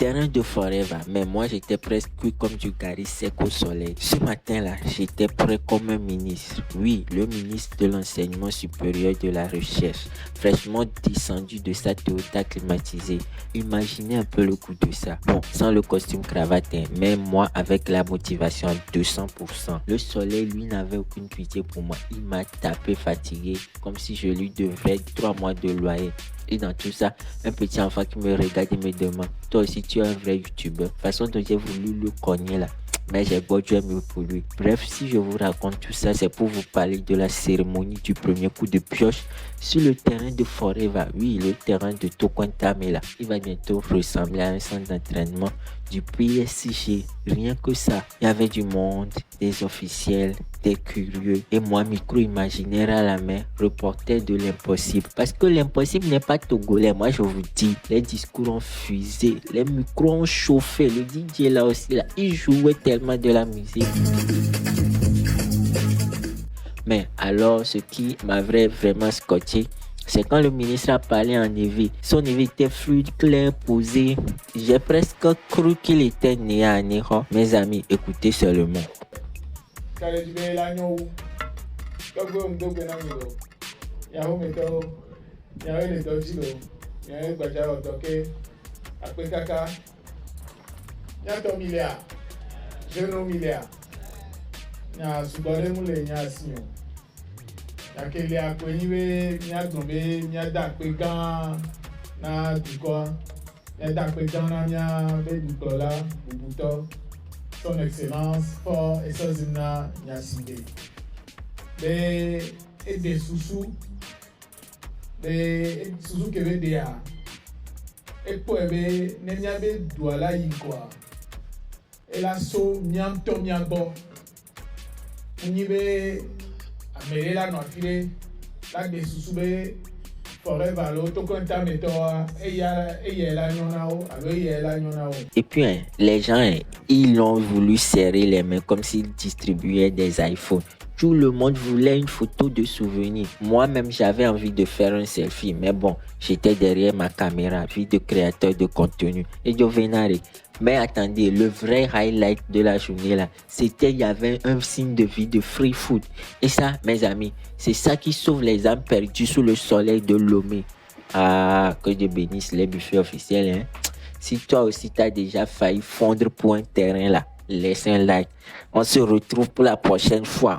Terrain de Forever, mais moi j'étais presque cuit comme du gari sec au soleil. Ce matin-là, j'étais prêt comme un ministre. Oui, le ministre de l'enseignement supérieur de la recherche, fraîchement descendu de sa Toyota climatisée. Imaginez un peu le coup de ça. Bon, sans le costume cravate, mais moi avec la motivation à 200%. Le soleil, lui, n'avait aucune pitié pour moi. Il m'a tapé fatigué, comme si je lui devrais 3 mois de loyer. Et dans tout ça, un petit enfant qui me regarde et me demande, toi aussi tu es un vrai youtubeur. De toute façon dont j'ai voulu le cogner là. Mais j'ai beau Dieu mieux pour lui. Bref, si je vous raconte tout ça, c'est pour vous parler de la cérémonie du premier coup de pioche sur le terrain de Forever. Oui, le terrain de Tokwantame là. Il va bientôt ressembler à un centre d'entraînement du PSG. Rien que ça. Il y avait du monde, des officiels, des curieux. Et moi, micro imaginaire à la main, reporter de l'impossible. Parce que l'impossible n'est pas togolais. Moi, je vous dis, les discours ont fusé, les micros ont chauffé. Le DJ là aussi, là, il jouait tellement de la musique. Mais alors, ce qui m'avait vraiment scotché, c'est quand le ministre a parlé en évi. Son évi était fluide, clair, posé. J'ai presque cru qu'il était né à Niro. Mes amis, écoutez seulement. Son excellence fort et sans zina nyasinde be ede susu kebe dea ekpo ebe nenya be douala yikwa ela so miam to miabo ni be amere la no file la de susu be Forever lo to kwenta metoa eya la nyonao alo eya la nyonao. Et puis, les gens, ils ont voulu serrer les mains comme s'ils distribuaient des iPhones. Tout le monde voulait une photo de souvenir. Moi-même, j'avais envie de faire un selfie. Mais bon, j'étais derrière ma caméra, vie de créateur de contenu. Et je venais. Mais attendez, le vrai highlight de la journée là, c'était il y avait un signe de vie de free food. Et ça, mes amis, c'est ça qui sauve les âmes perdues sous le soleil de Lomé. Ah, que Dieu bénisse les buffets officiels, hein. Si toi aussi t'as déjà failli fondre pour un terrain là, laisse un like. On se retrouve pour la prochaine fois.